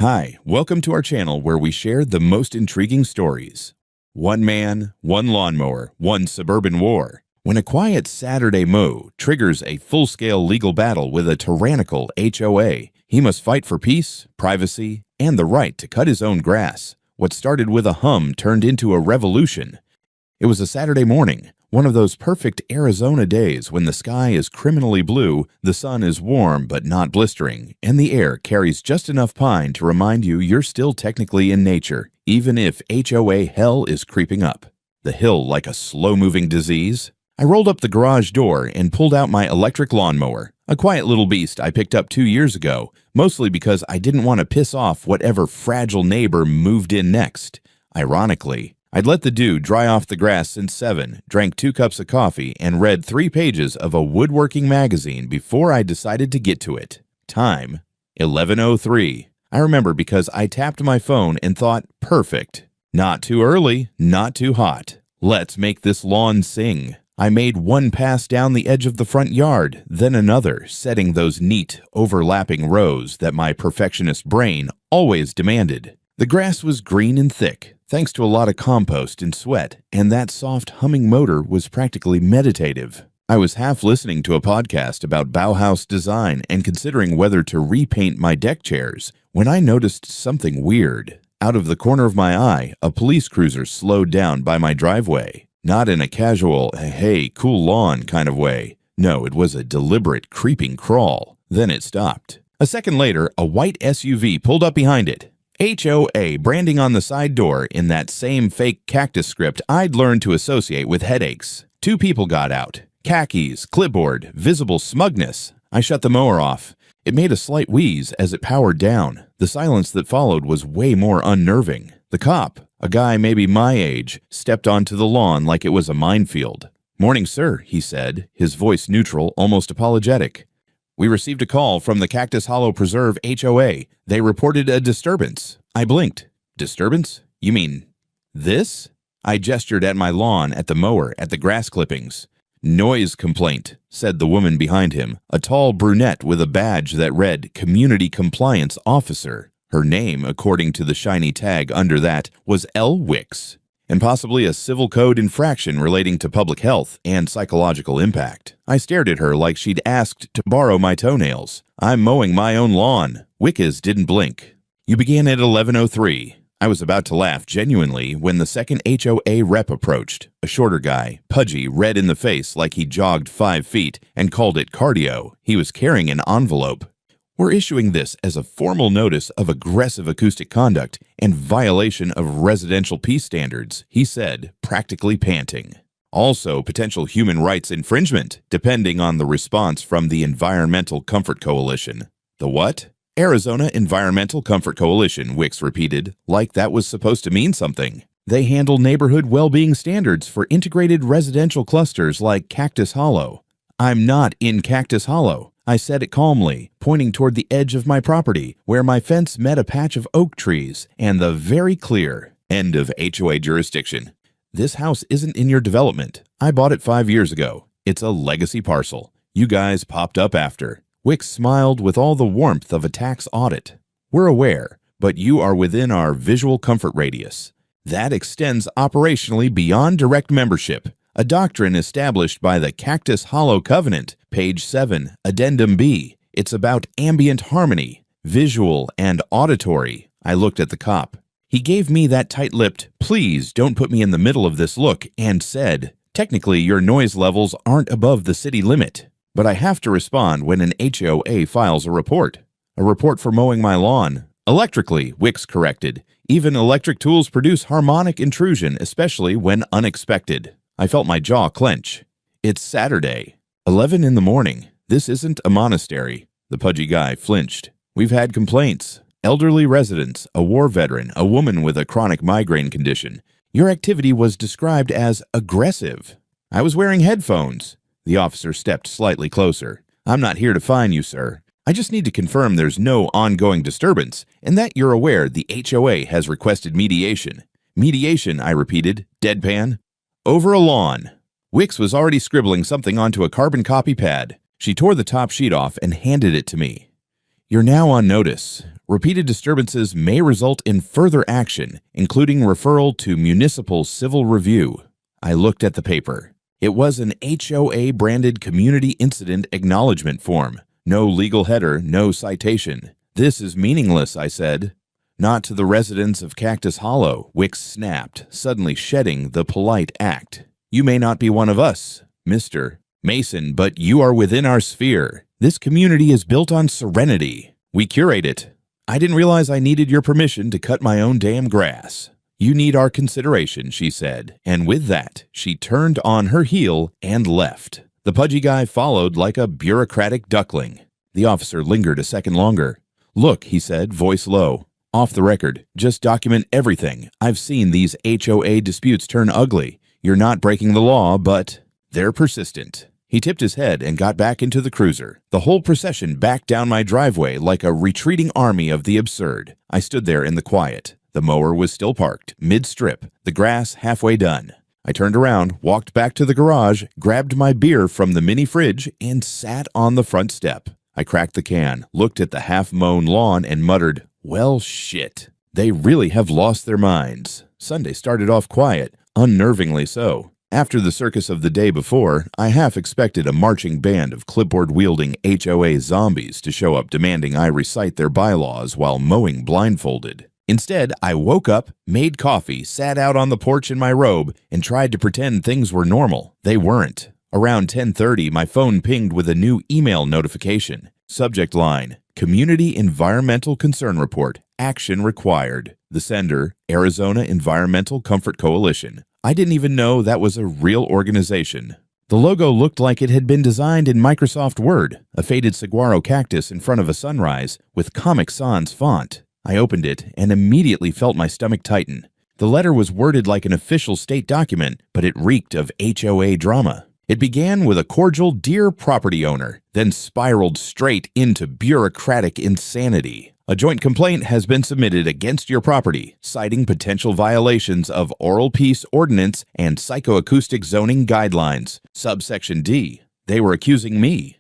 Hi, welcome to our channel where we share the most intriguing stories. One man, one lawnmower, one suburban war. When a quiet Saturday mow triggers a full-scale legal battle with a tyrannical HOA, he must fight for peace, privacy, and the right to cut his own grass. What started with a hum turned into a revolution. It was a Saturday morning, one of those perfect Arizona days when the sky is criminally blue, the sun is warm but not blistering, and the air carries just enough pine to remind you you're still technically in nature, even if HOA hell is creeping up. The hill like a slow-moving disease. I rolled up the garage door and pulled out my electric lawnmower, a quiet little beast I picked up 2 years ago, mostly because I didn't want to piss off whatever fragile neighbor moved in next. Ironically, I'd let the dude dry off the grass since 7, drank 2 cups of coffee, and read 3 pages of a woodworking magazine before I decided to get to it. Time, 11:03. I remember because I tapped my phone and thought, perfect. Not too early, not too hot. Let's make this lawn sing. I made one pass down the edge of the front yard, then another, setting those neat, overlapping rows that my perfectionist brain always demanded. The grass was green and thick, thanks to a lot of compost and sweat, and that soft humming motor was practically meditative. I was half listening to a podcast about Bauhaus design and considering whether to repaint my deck chairs when I noticed something weird. Out of the corner of my eye, a police cruiser slowed down by my driveway. Not in a casual, hey, cool lawn kind of way. No, it was a deliberate creeping crawl. Then it stopped. A second later, a white SUV pulled up behind it. HOA branding on the side door in that same fake cactus script I'd learned to associate with headaches. 2 people got out. Khakis, clipboard, visible smugness. I shut the mower off. It made a slight wheeze as it powered down. The silence that followed was way more unnerving. The cop, a guy maybe my age, stepped onto the lawn like it was a minefield. "Morning, sir," he said, his voice neutral, almost apologetic. "We received a call from the Cactus Hollow Preserve HOA. They reported a disturbance." I blinked. "Disturbance? You mean this?" I gestured at my lawn, at the mower, at the grass clippings. "Noise complaint," said the woman behind him, a tall brunette with a badge that read Community Compliance Officer. Her name, according to the shiny tag under that, was L. Wicks, and possibly a civil code infraction relating to public health and psychological impact. I stared at her like she'd asked to borrow my toenails. "I'm mowing my own lawn." Wicks didn't blink. "You began at 11:03. I was about to laugh genuinely when the second HOA rep approached, a shorter guy, pudgy, red in the face like he jogged 5 feet, and called it cardio. He was carrying an envelope. "We're issuing this as a formal notice of aggressive acoustic conduct and violation of residential peace standards," he said, practically panting. "Also, potential human rights infringement, depending on the response from the Environmental Comfort Coalition." "The what?" "Arizona Environmental Comfort Coalition," Wicks repeated, like that was supposed to mean something. "They handle neighborhood well-being standards for integrated residential clusters like Cactus Hollow." "I'm not in Cactus Hollow," I said it calmly, pointing toward the edge of my property, where my fence met a patch of oak trees and the very clear end of HOA jurisdiction. "This house isn't in your development. I bought it 5 years ago. It's a legacy parcel. You guys popped up after." Wicks smiled with all the warmth of a tax audit. "We're aware, but you are within our visual comfort radius. That extends operationally beyond direct membership, a doctrine established by the Cactus Hollow Covenant, page 7, Addendum B. It's about ambient harmony, visual and auditory." I looked at the cop. He gave me that tight-lipped, "Please don't put me in the middle of this" look and said, "Technically, your noise levels aren't above the city limit, but I have to respond when an HOA files a report." "A report for mowing my lawn." "Electrically," Wicks corrected. "Even electric tools produce harmonic intrusion, especially when unexpected." I felt my jaw clench. "It's Saturday, 11 in the morning. This isn't a monastery." The pudgy guy flinched. "We've had complaints. Elderly residents, a war veteran, a woman with a chronic migraine condition. Your activity was described as aggressive." "I was wearing headphones." The officer stepped slightly closer. "I'm not here to fine you, sir. I just need to confirm there's no ongoing disturbance and that you're aware the HOA has requested mediation." "Mediation," I repeated, deadpan. "Over a lawn." Wicks was already scribbling something onto a carbon copy pad. She tore the top sheet off and handed it to me. "You're now on notice. Repeated disturbances may result in further action, including referral to municipal civil review. I looked at the paper. It was an HOA-branded Community Incident Acknowledgement Form. No legal header, no citation. "This is meaningless," I said. "Not to the residents of Cactus Hollow," Wicks snapped, suddenly shedding the polite act. "You may not be one of us, Mr. Mason, but you are within our sphere. This community is built on serenity. We curate it. I didn't realize I needed your permission to cut my own damn grass. You need our consideration," she said, and with that, she turned on her heel and left. The pudgy guy followed like a bureaucratic duckling. The officer lingered a second longer. "Look," he said, voice low. "Off the record. Just document everything. I've seen these HOA disputes turn ugly. You're not breaking the law, but they're persistent." He tipped his head and got back into the cruiser. The whole procession backed down my driveway like a retreating army of the absurd. I stood there in the quiet. The mower was still parked, mid-strip, the grass halfway done. I turned around, walked back to the garage, grabbed my beer from the mini fridge, and sat on the front step. I cracked the can, looked at the half-mown lawn, and muttered, "Well, shit. They really have lost their minds." Sunday started off quiet, unnervingly so. After the circus of the day before, I half expected a marching band of clipboard-wielding HOA zombies to show up demanding I recite their bylaws while mowing blindfolded. Instead, I woke up, made coffee, sat out on the porch in my robe, and tried to pretend things were normal. They weren't. Around 10:30, my phone pinged with a new email notification. Subject line, "Community Environmental Concern Report. Action required." The sender, Arizona Environmental Comfort Coalition. I didn't even know that was a real organization. The logo looked like it had been designed in Microsoft Word, a faded saguaro cactus in front of a sunrise with Comic Sans font. I opened it and immediately felt my stomach tighten. The letter was worded like an official state document, but it reeked of HOA drama. It began with a cordial "Dear Property Owner," then spiraled straight into bureaucratic insanity. "A joint complaint has been submitted against your property, citing potential violations of Oral Peace Ordinance and Psychoacoustic Zoning Guidelines. Subsection D. They were accusing me,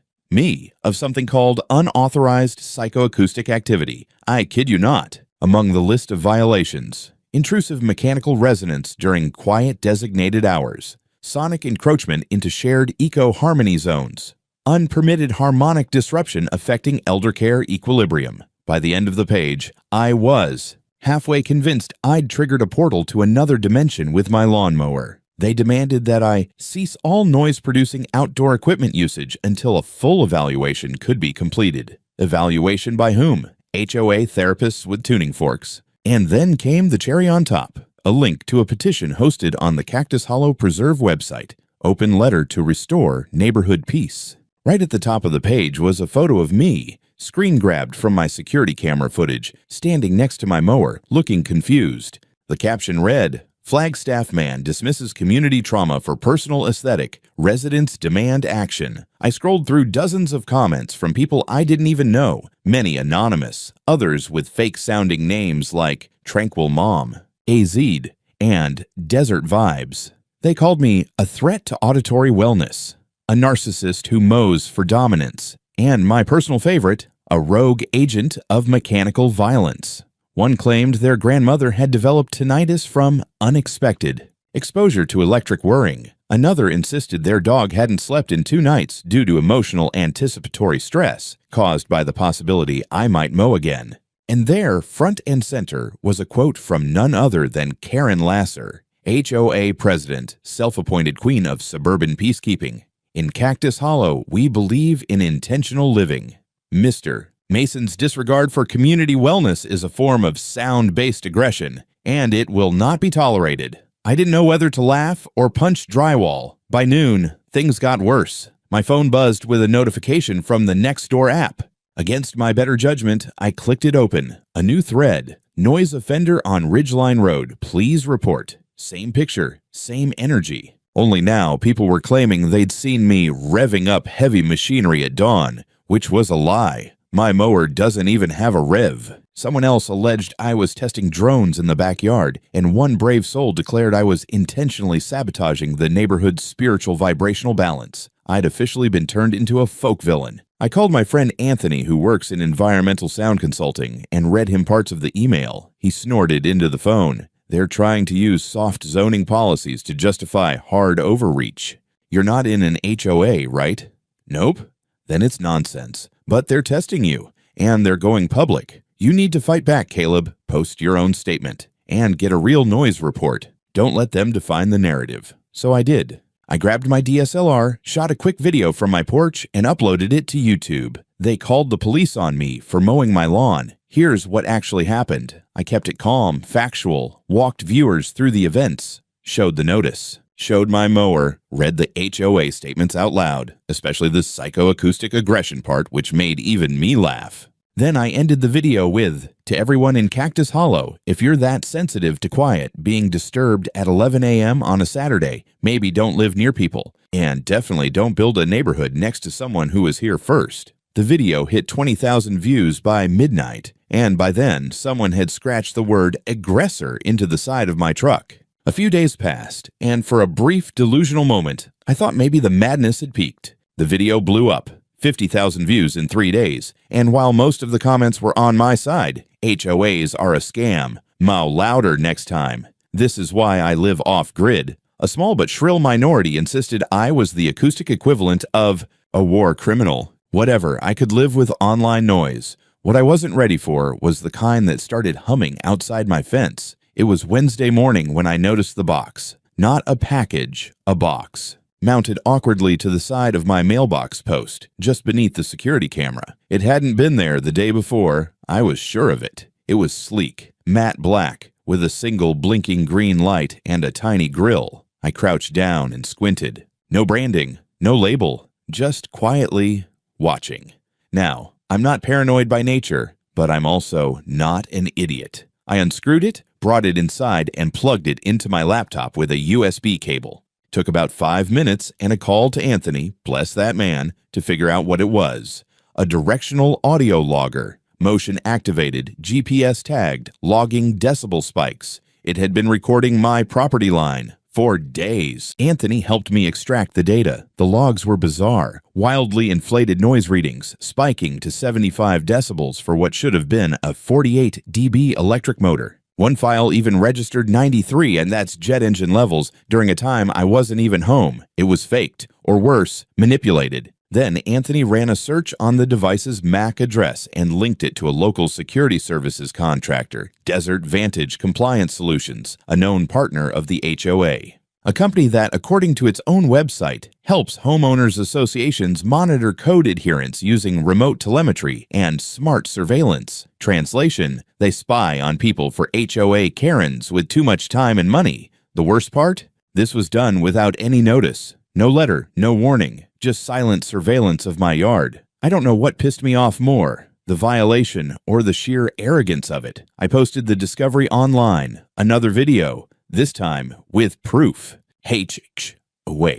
of something called unauthorized psychoacoustic activity. I kid you not. Among the list of violations, intrusive mechanical resonance during quiet designated hours, sonic encroachment into shared eco-harmony zones, unpermitted harmonic disruption affecting eldercare equilibrium." By the end of the page, I was halfway convinced I'd triggered a portal to another dimension with my lawnmower. They demanded that I cease all noise-producing outdoor equipment usage until a full evaluation could be completed. Evaluation by whom? HOA therapists with tuning forks. And then came the cherry on top, a link to a petition hosted on the Cactus Hollow Preserve website, Open Letter to Restore Neighborhood Peace. Right at the top of the page was a photo of me, screen grabbed from my security camera footage, standing next to my mower, looking confused. The caption read, "Flagstaff man dismisses community trauma for personal aesthetic. Residents demand action." I scrolled through dozens of comments from people I didn't even know, many anonymous, others with fake-sounding names like Tranquil Mom, AZ'd, and Desert Vibes. They called me a threat to auditory wellness, a narcissist who mows for dominance, and my personal favorite, a rogue agent of mechanical violence. One claimed their grandmother had developed tinnitus from unexpected exposure to electric whirring. Another insisted their dog hadn't slept in 2 nights due to emotional anticipatory stress caused by the possibility I might mow again. And there, front and center, was a quote from none other than Karen Lasser, HOA president, self-appointed queen of suburban peacekeeping. "In Cactus Hollow, we believe in intentional living. Mr. Mason's disregard for community wellness is a form of sound-based aggression, and it will not be tolerated." I didn't know whether to laugh or punch drywall. By noon, things got worse. My phone buzzed with a notification from the Nextdoor app. Against my better judgment, I clicked it open. A new thread. "Noise offender on Ridgeline Road. Please report." Same picture, same energy. Only now, people were claiming they'd seen me revving up heavy machinery at dawn, which was a lie. My mower doesn't even have a rev. Someone else alleged I was testing drones in the backyard, and one brave soul declared I was intentionally sabotaging the neighborhood's spiritual vibrational balance. I'd officially been turned into a folk villain. I called my friend Anthony, who works in environmental sound consulting, and read him parts of the email. He snorted into the phone. They're trying to use soft zoning policies to justify hard overreach. You're not in an HOA, right? Nope. Then it's nonsense. But they're testing you, and they're going public. You need to fight back, Caleb. Post your own statement, and get a real noise report. Don't let them define the narrative. So I did. I grabbed my DSLR, shot a quick video from my porch, and uploaded it to YouTube. They called the police on me for mowing my lawn. Here's what actually happened. I kept it calm, factual, walked viewers through the events, showed the notice, showed my mower, read the HOA statements out loud, especially the psychoacoustic aggression part, which made even me laugh. Then I ended the video with, to everyone in Cactus Hollow, if you're that sensitive to quiet, being disturbed at 11 a.m. on a Saturday, maybe don't live near people, and definitely don't build a neighborhood next to someone who was here first. The video hit 20,000 views by midnight, and by then, someone had scratched the word aggressor into the side of my truck. A few days passed, and for a brief delusional moment, I thought maybe the madness had peaked. The video blew up. 50,000 views in 3 days, and while most of the comments were on my side, HOAs are a scam, mow louder next time. This is why I live off-grid. A small but shrill minority insisted I was the acoustic equivalent of a war criminal. Whatever, I could live with online noise. What I wasn't ready for was the kind that started humming outside my fence. It was Wednesday morning when I noticed the box. Not a package, a box. Mounted awkwardly to the side of my mailbox post, just beneath the security camera. It hadn't been there the day before. I was sure of it. It was sleek, matte black, with a single blinking green light and a tiny grill. I crouched down and squinted. No branding, no label, just quietly watching. Now, I'm not paranoid by nature, but I'm also not an idiot. I unscrewed it, brought it inside, and plugged it into my laptop with a USB cable. Took about 5 minutes and a call to Anthony, bless that man, to figure out what it was. A directional audio logger, motion-activated, GPS-tagged, logging decibel spikes. It had been recording my property line for days. Anthony helped me extract the data. The logs were bizarre, wildly inflated noise readings, spiking to 75 decibels for what should have been a 48 dB electric motor. One file even registered 93, and that's jet engine levels, during a time I wasn't even home. It was faked, or worse, manipulated. Then Anthony ran a search on the device's MAC address and linked it to a local security services contractor, Desert Vantage Compliance Solutions, a known partner of the HOA. A company that, according to its own website, helps homeowners associations monitor code adherence using remote telemetry and smart surveillance. Translation, they spy on people for HOA Karens with too much time and money. The worst part? This was done without any notice. No letter, no warning, just silent surveillance of my yard. I don't know what pissed me off more, the violation or the sheer arrogance of it. I posted the discovery online, another video, this time with proof. HOA,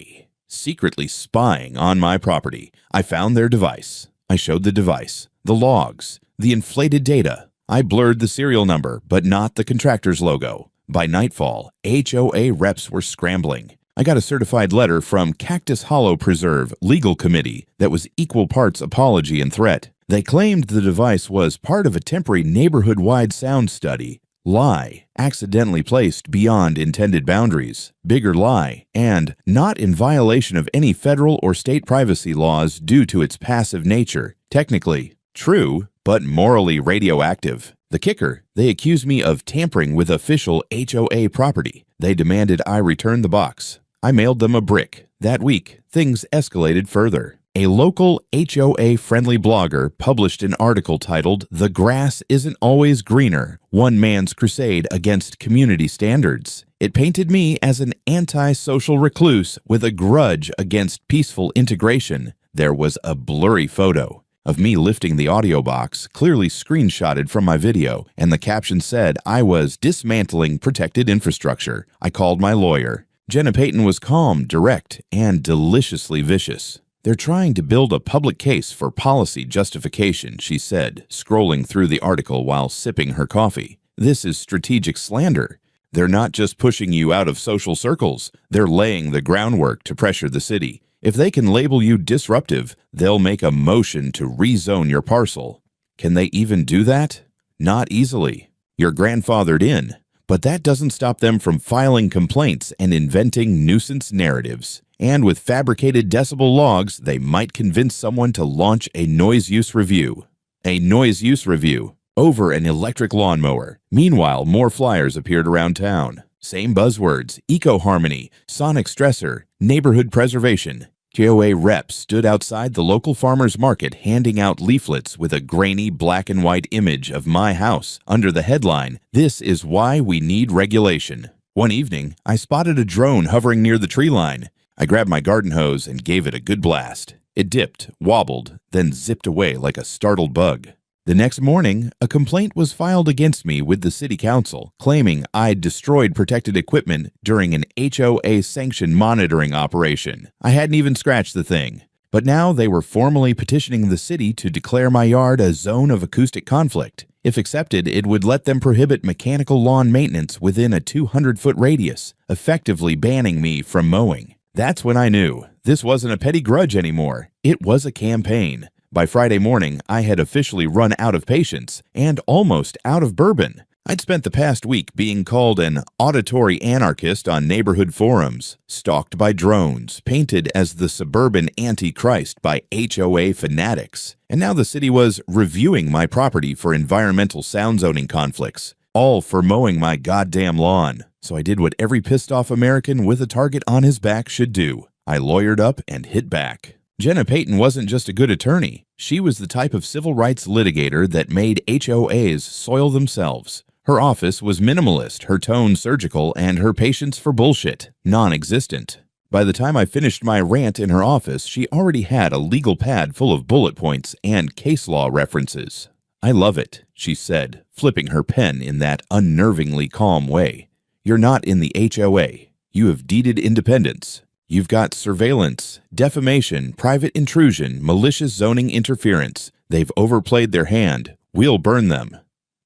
secretly spying on my property. I found their device. I showed the device, the logs, the inflated data. I blurred the serial number, but not the contractor's logo. By nightfall, HOA reps were scrambling. I got a certified letter from Cactus Hollow Preserve Legal Committee that was equal parts apology and threat. They claimed the device was part of a temporary neighborhood-wide sound study. Lie, accidentally placed beyond intended boundaries, bigger lie, and not in violation of any federal or state privacy laws due to its passive nature. Technically, true, but morally radioactive. The kicker, they accused me of tampering with official HOA property. They demanded I return the box. I mailed them a brick. That week, things escalated further. A local HOA-friendly blogger published an article titled, "The Grass Isn't Always Greener, One Man's Crusade Against Community Standards." It painted me as an anti-social recluse with a grudge against peaceful integration. There was a blurry photo of me lifting the audio box, clearly screenshotted from my video, and the caption said I was dismantling protected infrastructure. I called my lawyer. Jenna Payton was calm, direct, and deliciously vicious. "They're trying to build a public case for policy justification," she said, scrolling through the article while sipping her coffee. "This is strategic slander. They're not just pushing you out of social circles. They're laying the groundwork to pressure the city. If they can label you disruptive, they'll make a motion to rezone your parcel. Can they even do that? Not easily. You're grandfathered in, but that doesn't stop them from filing complaints and inventing nuisance narratives. And with fabricated decibel logs, they might convince someone to launch a noise use review. A noise use review over an electric lawnmower. Meanwhile, more flyers appeared around town. Same buzzwords: eco-harmony, sonic stressor, neighborhood preservation. HOA reps stood outside the local farmer's market handing out leaflets with a grainy black and white image of my house under the headline, "This is why we need regulation." One evening, I spotted a drone hovering near the tree line. I grabbed my garden hose and gave it a good blast. It dipped, wobbled, then zipped away like a startled bug. The next morning, a complaint was filed against me with the city council, claiming I'd destroyed protected equipment during an HOA-sanctioned monitoring operation. I hadn't even scratched the thing. But now they were formally petitioning the city to declare my yard a zone of acoustic conflict. If accepted, it would let them prohibit mechanical lawn maintenance within a 200-foot radius, effectively banning me from mowing. That's when I knew this wasn't a petty grudge anymore. It was a campaign. By Friday morning, I had officially run out of patience and almost out of bourbon. I'd spent the past week being called an auditory anarchist on neighborhood forums, stalked by drones, painted as the suburban antichrist by HOA fanatics. And now the city was reviewing my property for environmental sound zoning conflicts, all for mowing my goddamn lawn. So I did what every pissed-off American with a target on his back should do. I lawyered up and hit back. Jenna Payton wasn't just a good attorney. She was the type of civil rights litigator that made HOAs soil themselves. Her office was minimalist, her tone surgical, and her patience for bullshit non-existent. By the time I finished my rant in her office, she already had a legal pad full of bullet points and case law references. "I love it," she said, flipping her pen in that unnervingly calm way. "You're not in the HOA. You have deeded independence. You've got surveillance, defamation, private intrusion, malicious zoning interference. They've overplayed their hand. We'll burn them."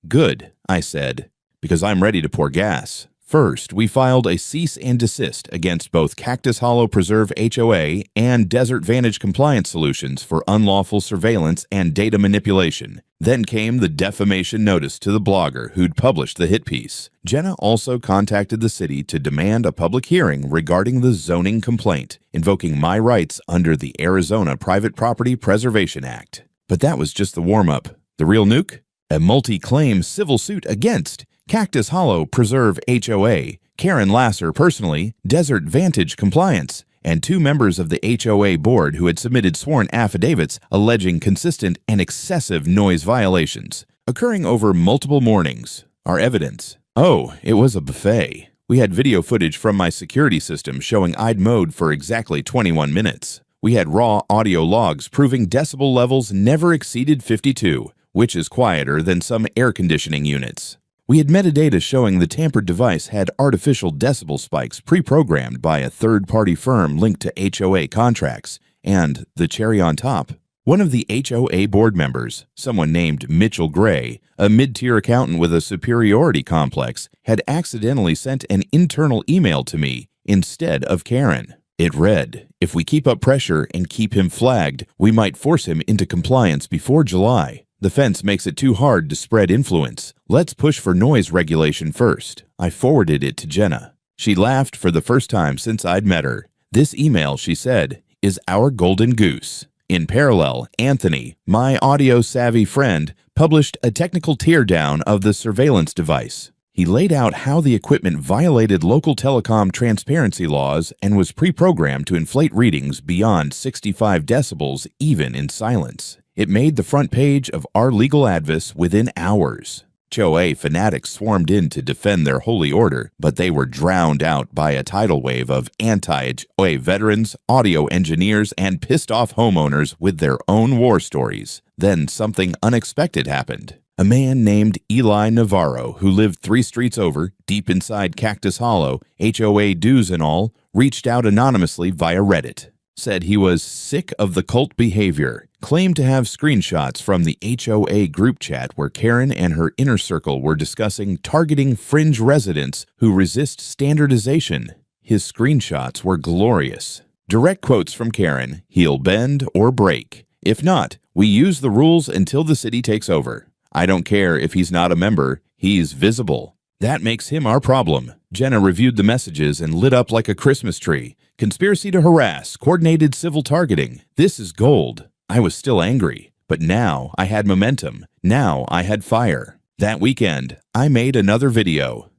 "Good," I said, because I'm ready to pour gas. First, we filed a cease and desist against both Cactus Hollow Preserve HOA and Desert Vantage Compliance Solutions for unlawful surveillance and data manipulation. Then came the defamation notice to the blogger who'd published the hit piece. Jenna also contacted the city to demand a public hearing regarding the zoning complaint, invoking my rights under the Arizona Private Property Preservation Act. But that was just the warm-up. The real nuke? A multi-claim civil suit against Cactus Hollow Preserve HOA, Karen Lasser personally, Desert Vantage Compliance, and 2 members of the HOA board who had submitted sworn affidavits alleging consistent and excessive noise violations, occurring over multiple mornings. Our evidence. Oh, it was a buffet. We had video footage from my security system showing I'd mowed for exactly 21 minutes. We had raw audio logs proving decibel levels never exceeded 52, which is quieter than some air conditioning units. We had metadata showing the tampered device had artificial decibel spikes pre-programmed by a third-party firm linked to HOA contracts. And the cherry on top, one of the HOA board members, someone named Mitchell Gray, a mid-tier accountant with a superiority complex, had accidentally sent an internal email to me instead of Karen. It read, "If we keep up pressure and keep him flagged, we might force him into compliance before July. The fence makes it too hard to spread influence. Let's push for noise regulation first." I forwarded it to Jenna. She laughed for the first time since I'd met her. "This email," she said, "is our golden goose." In parallel, Anthony, my audio-savvy friend, published a technical teardown of the surveillance device. He laid out how the equipment violated local telecom transparency laws and was pre-programmed to inflate readings beyond 65 decibels even in silence. It made the front page of our legal advice within hours. HOA fanatics swarmed in to defend their holy order, but they were drowned out by a tidal wave of anti-HOA veterans, audio engineers, and pissed-off homeowners with their own war stories. Then something unexpected happened. A man named Eli Navarro, who lived 3 streets over, deep inside Cactus Hollow, HOA dues and all, reached out anonymously via Reddit. Said he was sick of the cult behavior, claimed to have screenshots from the HOA group chat where Karen and her inner circle were discussing targeting fringe residents who resist standardization. His screenshots were glorious. Direct quotes from Karen: he'll bend or break. If not, we use the rules until the city takes over. I don't care if he's not a member, he's visible. That makes him our problem. Jenna reviewed the messages and lit up like a Christmas tree. Conspiracy to harass, coordinated civil targeting. This is gold. I was still angry, but now I had momentum. Now I had fire. That weekend, I made another video.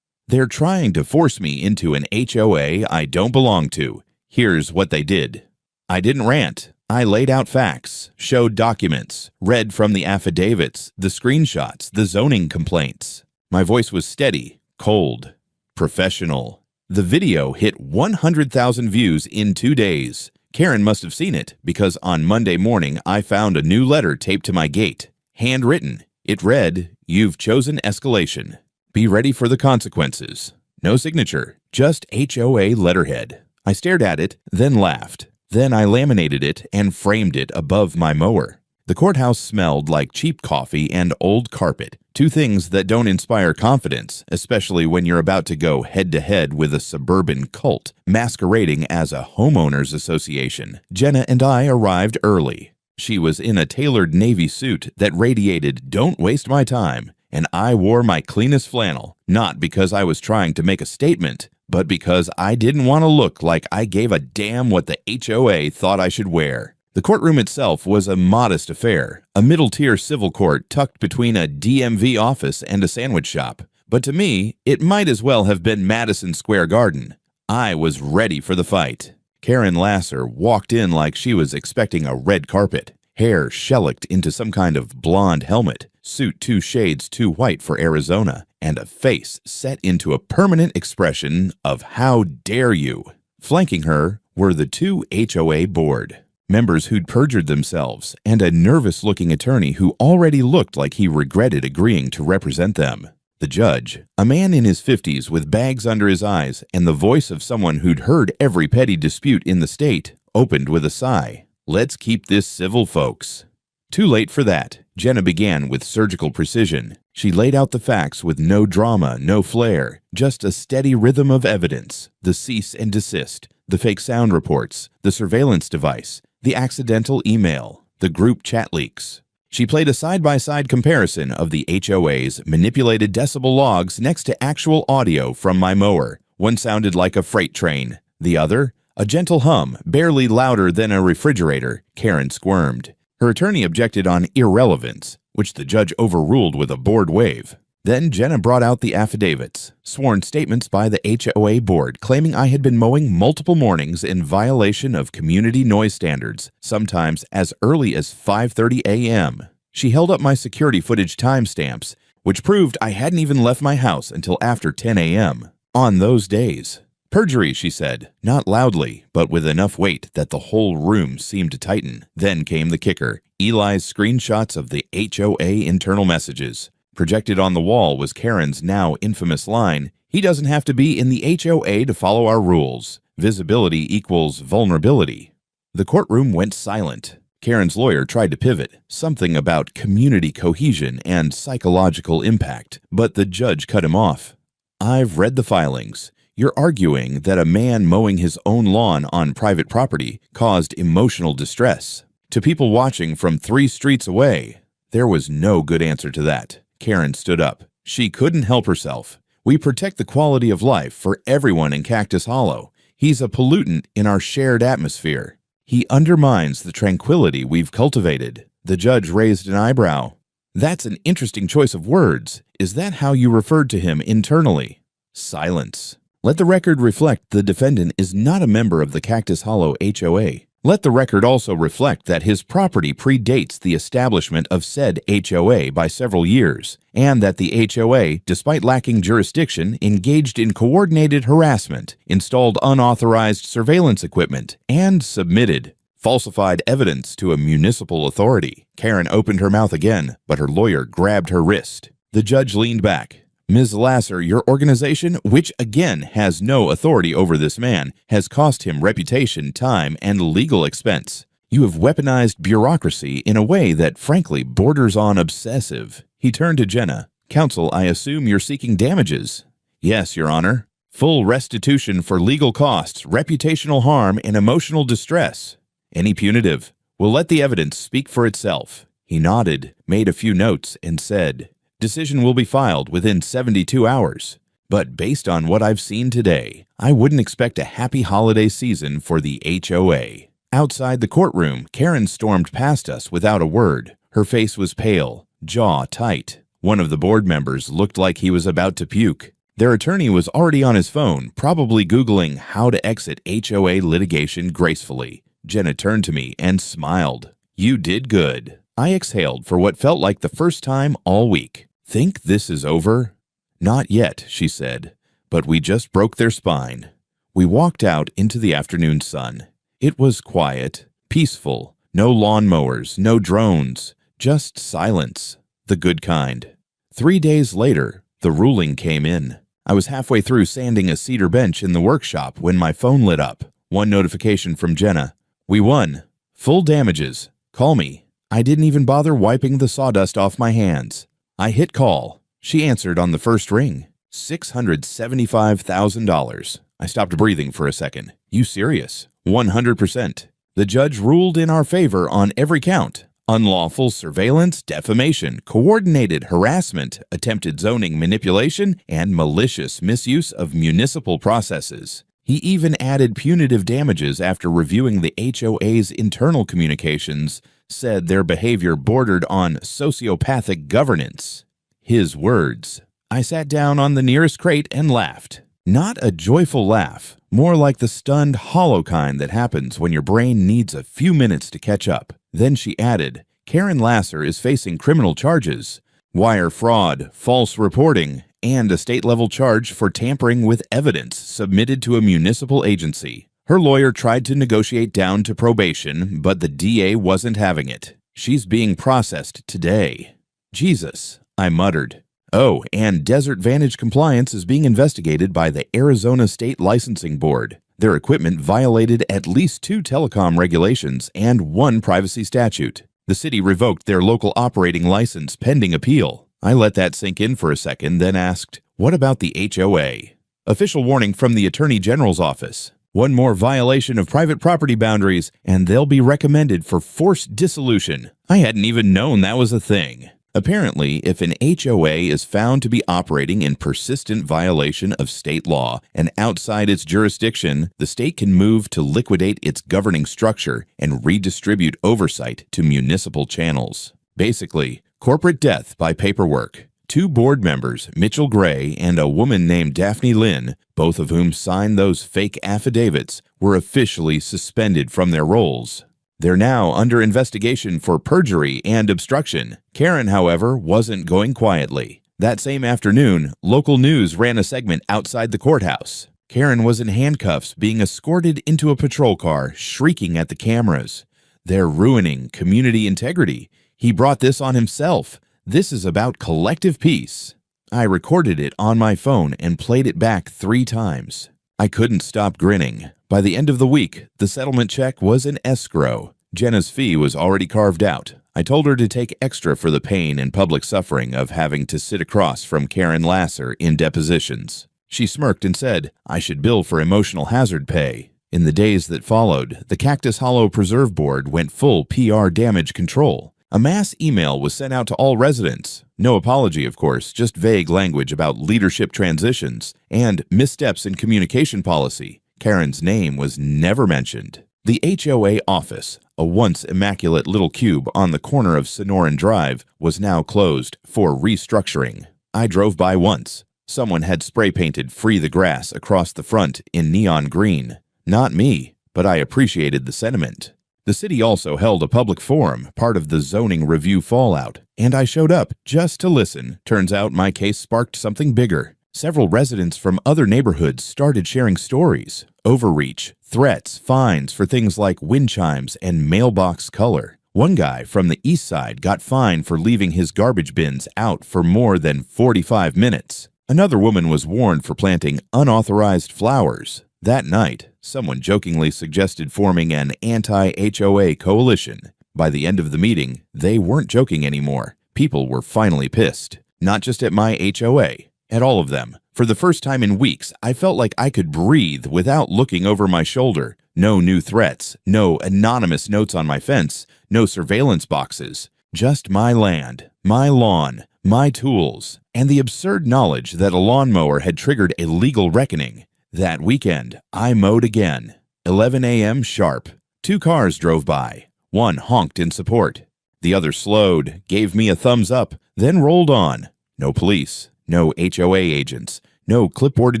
They're trying to force me into an HOA I don't belong to. Here's what they did. I didn't rant. I laid out facts, showed documents, read from the affidavits, the screenshots, the zoning complaints. My voice was steady, cold, professional. The video hit 100,000 views in 2 days. Karen must have seen it because on Monday morning I found a new letter taped to my gate, handwritten. It read, "You've chosen escalation. Be ready for the consequences." No signature, just HOA letterhead. I stared at it, then laughed. Then I laminated it and framed it above my mower. The courthouse smelled like cheap coffee and old carpet, two things that don't inspire confidence, especially when you're about to go head-to-head with a suburban cult masquerading as a homeowners association. Jenna and I arrived early. She was in a tailored navy suit that radiated "Don't waste my time," and I wore my cleanest flannel, not because I was trying to make a statement, but because I didn't want to look like I gave a damn what the HOA thought I should wear. The courtroom itself was a modest affair, a middle-tier civil court tucked between a DMV office and a sandwich shop. But to me, it might as well have been Madison Square Garden. I was ready for the fight. Karen Lasser walked in like she was expecting a red carpet, hair shellacked into some kind of blonde helmet, suit 2 shades too white for Arizona, and a face set into a permanent expression of "how dare you." Flanking her were the 2 HOA board members who'd perjured themselves, and a nervous-looking attorney who already looked like he regretted agreeing to represent them. The judge, a man in his 50s with bags under his eyes and the voice of someone who'd heard every petty dispute in the state, opened with a sigh. "Let's keep this civil, folks." Too late for that. Jenna began with surgical precision. She laid out the facts with no drama, no flair, just a steady rhythm of evidence: the cease and desist, the fake sound reports, the surveillance device, the accidental email, the group chat leaks. She played a side-by-side comparison of the HOA's manipulated decibel logs next to actual audio from my mower. One sounded like a freight train. The other, a gentle hum, barely louder than a refrigerator. Karen squirmed. Her attorney objected on irrelevance, which the judge overruled with a board wave. Then Jenna brought out the affidavits, sworn statements by the HOA board claiming I had been mowing multiple mornings in violation of community noise standards, sometimes as early as 5:30 a.m. She held up my security footage timestamps, which proved I hadn't even left my house until after 10 a.m. on those days. "Perjury," she said, not loudly, but with enough weight that the whole room seemed to tighten. Then came the kicker: Eli's screenshots of the HOA internal messages. Projected on the wall was Karen's now infamous line, "He doesn't have to be in the HOA to follow our rules. Visibility equals vulnerability." The courtroom went silent. Karen's lawyer tried to pivot, something about community cohesion and psychological impact, but the judge cut him off. "I've read the filings. You're arguing that a man mowing his own lawn on private property caused emotional distress to people watching from 3 streets away." There was no good answer to that. Karen stood up. She couldn't help herself. "We protect the quality of life for everyone in Cactus Hollow. He's a pollutant in our shared atmosphere. He undermines the tranquility we've cultivated." The judge raised an eyebrow. "That's an interesting choice of words. Is that how you referred to him internally?" Silence. Let the record reflect the defendant is not a member of the Cactus Hollow HOA. Let the record also reflect that his property predates the establishment of said HOA by several years, and that the HOA, despite lacking jurisdiction, engaged in coordinated harassment, installed unauthorized surveillance equipment, and submitted falsified evidence to a municipal authority. Karen opened her mouth again, but her lawyer grabbed her wrist. The judge leaned back. "Ms. Lasser, your organization, which again has no authority over this man, has cost him reputation, time, and legal expense. You have weaponized bureaucracy in a way that frankly borders on obsessive." He turned to Jenna. "Counsel, I assume you're seeking damages?" "Yes, Your Honor." Full restitution for legal costs, reputational harm, and emotional distress. Any punitive. We'll let the evidence speak for itself." He nodded, made a few notes, and said, "Decision will be filed within 72 hours. But based on what I've seen today, I wouldn't expect a happy holiday season for the HOA." Outside the courtroom, Karen stormed past us without a word. Her face was pale, jaw tight. One of the board members looked like he was about to puke. Their attorney was already on his phone, probably Googling how to exit HOA litigation gracefully. Jenna turned to me and smiled. "You did good." I exhaled for what felt like the first time all week. "Think this is over?" "Not yet," she said, "but we just broke their spine." We walked out into the afternoon sun. It was quiet, peaceful, no lawnmowers, no drones, just silence, the good kind. 3 days later, the ruling came in. I was halfway through sanding a cedar bench in the workshop when my phone lit up. One notification from Jenna. "We won. Full damages. Call me." I didn't even bother wiping the sawdust off my hands. I hit call. She answered on the first ring. $675,000. I stopped breathing for a second. "You serious?" 100%. The judge ruled in our favor on every count. Unlawful surveillance, defamation, coordinated harassment, attempted zoning manipulation, and malicious misuse of municipal processes. He even added punitive damages after reviewing the HOA's internal communications, said their behavior bordered on sociopathic governance. His words. I sat down on the nearest crate and laughed. Not a joyful laugh, more like the stunned, hollow kind that happens when your brain needs a few minutes to catch up. Then she added, "Karen Lasser is facing criminal charges, wire fraud, false reporting, and a state-level charge for tampering with evidence submitted to a municipal agency. Her lawyer tried to negotiate down to probation, but the DA wasn't having it. She's being processed today." "Jesus," I muttered. "Oh, and Desert Vantage compliance is being investigated by the Arizona State Licensing Board. Their equipment violated at least 2 telecom regulations and 1 privacy statute. The city revoked their local operating license pending appeal." I let that sink in for a second, then asked, "What about the HOA?" Official warning from the Attorney General's office. "One more violation of private property boundaries, and they'll be recommended for forced dissolution." I hadn't even known that was a thing. Apparently, if an HOA is found to be operating in persistent violation of state law and outside its jurisdiction, the state can move to liquidate its governing structure and redistribute oversight to municipal channels. Basically, corporate death by paperwork. 2 board members, Mitchell Gray and a woman named Daphne Lynn, both of whom signed those fake affidavits, were officially suspended from their roles. They're now under investigation for perjury and obstruction. Karen, however, wasn't going quietly. That same afternoon, local news ran a segment outside the courthouse. Karen was in handcuffs being escorted into a patrol car, shrieking at the cameras. "They're ruining community integrity. He brought this on himself. This is about collective peace." I recorded it on my phone and played it back 3 times. I couldn't stop grinning. By the end of the week, the settlement check was in escrow. Jenna's fee was already carved out. I told her to take extra for the pain and public suffering of having to sit across from Karen Lasser in depositions. She smirked and said, "I should bill for emotional hazard pay." In the days that followed, the Cactus Hollow Preserve Board went full PR damage control. A mass email was sent out to all residents. No apology, of course, just vague language about leadership transitions and missteps in communication policy. Karen's name was never mentioned. The HOA office, a once immaculate little cube on the corner of Sonoran Drive, was now closed for restructuring. I drove by once. Someone had spray painted "Free the Grass" across the front in neon green. Not me, but I appreciated the sentiment. The city also held a public forum, part of the zoning review fallout, and I showed up just to listen. Turns out my case sparked something bigger. Several residents from other neighborhoods started sharing stories. Overreach, threats, fines for things like wind chimes and mailbox color. One guy from the east side got fined for leaving his garbage bins out for more than 45 minutes. Another woman was warned for planting unauthorized flowers. That night, someone jokingly suggested forming an anti-HOA coalition. By the end of the meeting, they weren't joking anymore. People were finally pissed. Not just at my HOA, at all of them, For the first time in weeks, I felt like I could breathe without looking over my shoulder. No new threats, no anonymous notes on my fence, no surveillance boxes. Just my land, my lawn, my tools, and the absurd knowledge that a lawnmower had triggered a legal reckoning. That weekend, I mowed again. 11 a.m. sharp. 2 cars drove by. One honked in support. The other slowed, gave me a thumbs up, then rolled on. No police, no HOA agents, no clipboarded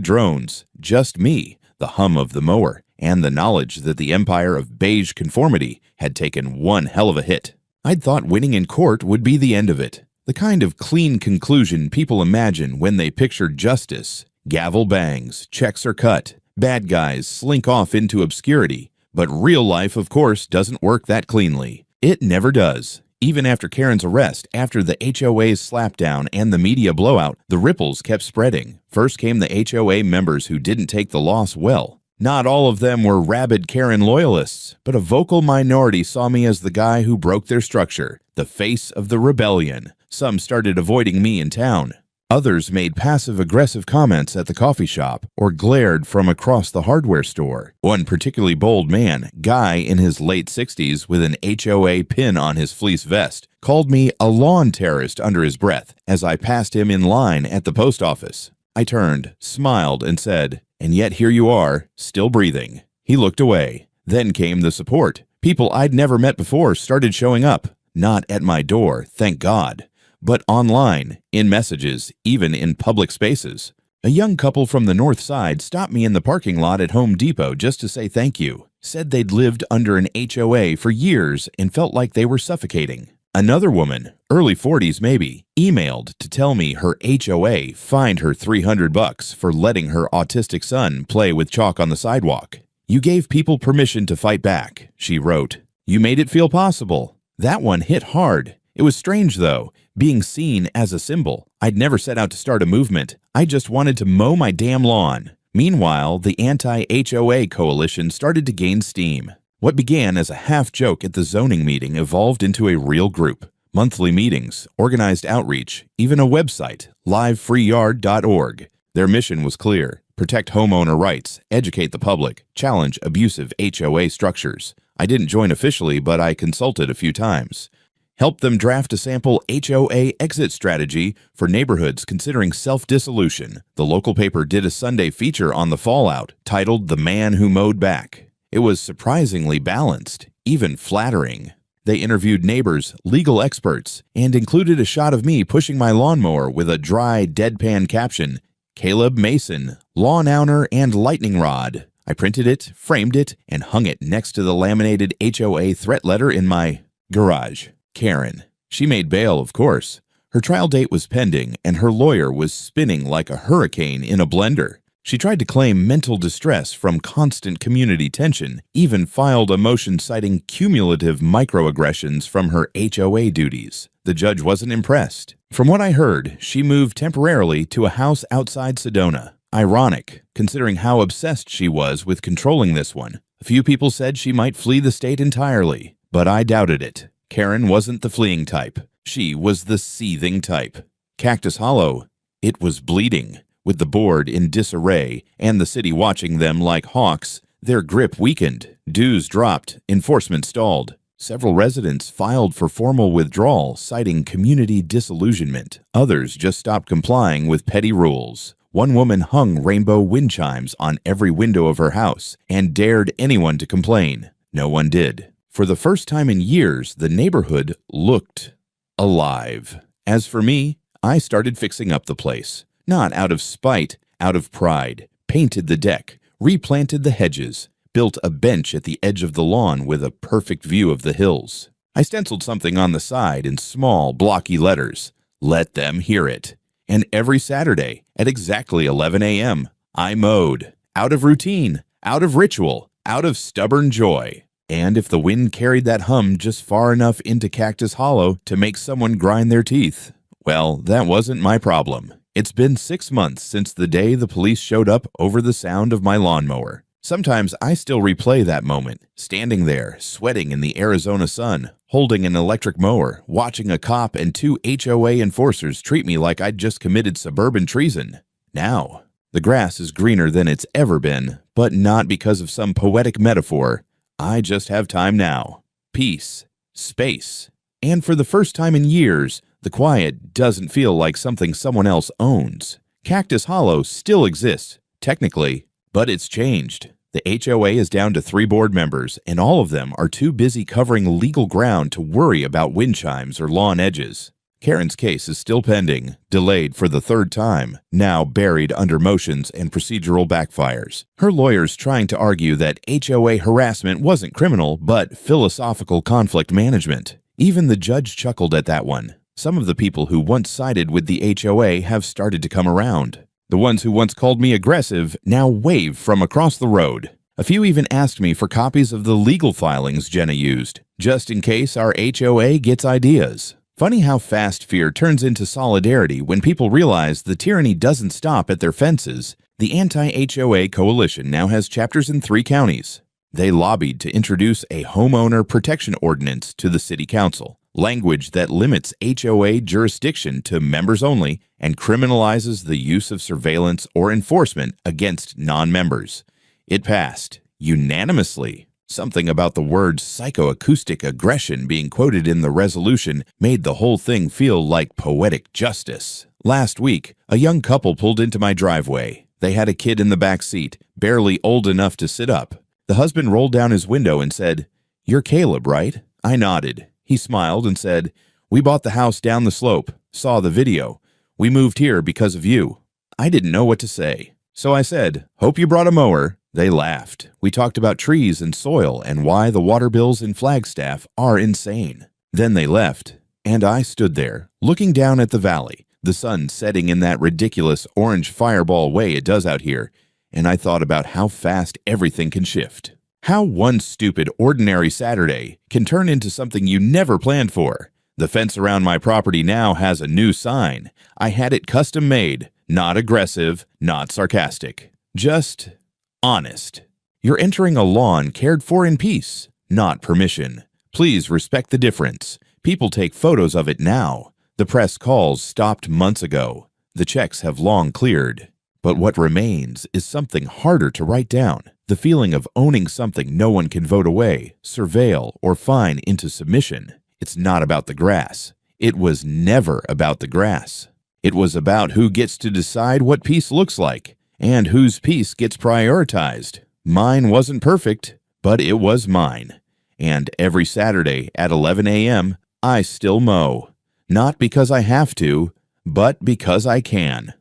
drones, just me, the hum of the mower, and the knowledge that the empire of beige conformity had taken one hell of a hit. I'd thought winning in court would be the end of it. The kind of clean conclusion people imagine when they picture justice. Gavel bangs, checks are cut, bad guys slink off into obscurity. But real life, of course, doesn't work that cleanly. It never does. Even after Karen's arrest, after the HOA's slapdown and the media blowout, the ripples kept spreading. First came the HOA members who didn't take the loss well. Not all of them were rabid Karen loyalists, but a vocal minority saw me as the guy who broke their structure, the face of the rebellion. Some started avoiding me in town. Others made passive-aggressive comments at the coffee shop or glared from across the hardware store. One particularly bold man, Guy in his late 60s with an HOA pin on his fleece vest, called me a lawn terrorist under his breath as I passed him in line at the post office. I turned, smiled, and said, "And yet here you are, still breathing." He looked away. Then came the support. People I'd never met before started showing up. Not at my door, thank God, but online, in messages, even in public spaces. A young couple from the north side stopped me in the parking lot at Home Depot just to say thank you. Said they'd lived under an HOA for years and felt like they were suffocating. Another woman, early 40s maybe, emailed to tell me her HOA fined her $300 for letting her autistic son play with chalk on the sidewalk. "You gave people permission to fight back," she wrote. "You made it feel possible." That one hit hard. It was strange, though, being seen as a symbol. I'd never set out to start a movement. I just wanted to mow my damn lawn. Meanwhile, the anti-HOA coalition started to gain steam. What began as a half-joke at the zoning meeting evolved into a real group. Monthly meetings, organized outreach, even a website, livefreeyard.org. Their mission was clear: protect homeowner rights, educate the public, challenge abusive HOA structures. I didn't join officially, but I consulted a few times. Helped them draft a sample HOA exit strategy for neighborhoods considering self-dissolution. The local paper did a Sunday feature on the fallout, titled "The Man Who Mowed Back." It was surprisingly balanced, even flattering. They interviewed neighbors, legal experts, and included a shot of me pushing my lawnmower with a dry, deadpan caption, "Caleb Mason, lawn owner and lightning rod." I printed it, framed it, and hung it next to the laminated HOA threat letter in my garage. Karen. She made bail, of course. Her trial date was pending, and her lawyer was spinning like a hurricane in a blender. She tried to claim mental distress from constant community tension, even filed a motion citing cumulative microaggressions from her HOA duties. The judge wasn't impressed. From what I heard, she moved temporarily to a house outside Sedona. Ironic, considering how obsessed she was with controlling this one. A few people said she might flee the state entirely, but I doubted it. Karen wasn't the fleeing type. She was the seething type. Cactus Hollow, it was bleeding. With the board in disarray and the city watching them like hawks, their grip weakened. Dues dropped. Enforcement stalled. Several residents filed for formal withdrawal, citing community disillusionment. Others just stopped complying with petty rules. One woman hung rainbow wind chimes on every window of her house and dared anyone to complain. No one did. For the first time in years, the neighborhood looked alive. As for me, I started fixing up the place. Not out of spite, out of pride. Painted the deck, replanted the hedges, built a bench at the edge of the lawn with a perfect view of the hills. I stenciled something on the side in small, blocky letters. Let them hear it. And every Saturday, at exactly 11 a.m., I mowed. Out of routine, out of ritual, out of stubborn joy. And if the wind carried that hum just far enough into Cactus Hollow to make someone grind their teeth, well, that wasn't my problem. It's been 6 months since the day the police showed up over the sound of my lawnmower. Sometimes I still replay that moment, standing there, sweating in the Arizona sun, holding an electric mower, watching a cop and 2 HOA enforcers treat me like I'd just committed suburban treason. Now, The grass is greener than it's ever been, but not because of some poetic metaphor. I just have time now. Peace. Space. And for the first time in years, the quiet doesn't feel like something someone else owns. Cactus Hollow still exists, technically, but it's changed. The HOA is down to 3 board members, and all of them are too busy covering legal ground to worry about wind chimes or lawn edges. Karen's case is still pending, delayed for the 3rd time, now buried under motions and procedural backfires. Her lawyer's trying to argue that HOA harassment wasn't criminal, but philosophical conflict management. Even the judge chuckled at that one. Some of the people who once sided with the HOA have started to come around. The ones who once called me aggressive now wave from across the road. A few even asked me for copies of the legal filings Jenna used, just in case our HOA gets ideas. Funny how fast fear turns into solidarity when people realize the tyranny doesn't stop at their fences. The anti-HOA coalition now has chapters in 3 counties. They lobbied to introduce a homeowner protection ordinance to the city council, language that limits HOA jurisdiction to members only and criminalizes the use of surveillance or enforcement against non-members. It passed unanimously. Something about the word psychoacoustic aggression being quoted in the resolution made the whole thing feel like poetic justice. Last week, a young couple pulled into my driveway. They had a kid in the back seat, barely old enough to sit up. The husband rolled down his window and said, "You're Caleb, right?" I nodded. He smiled and said, "We bought the house down the slope, saw the video. We moved here because of you." I didn't know what to say. So I said, "Hope you brought a mower." They laughed. We talked about trees and soil and why the water bills in Flagstaff are insane. Then they left, and I stood there, looking down at the valley, the sun setting in that ridiculous orange fireball way it does out here, and I thought about how fast everything can shift. How one stupid, ordinary Saturday can turn into something you never planned for. The fence around my property now has a new sign. I had it custom made, not aggressive, not sarcastic, just honest. You're entering a lawn cared for in peace, not permission. Please respect the difference. People take photos of it now. The press calls stopped months ago. The checks have long cleared. But what remains is something harder to write down. The feeling of owning something no one can vote away, surveil, or fine into submission. It's not about the grass. It was never about the grass. It was about who gets to decide what peace looks like, and whose peace gets prioritized. Mine wasn't perfect, but it was mine. And every Saturday at 11 a.m., I still mow. Not because I have to, but because I can.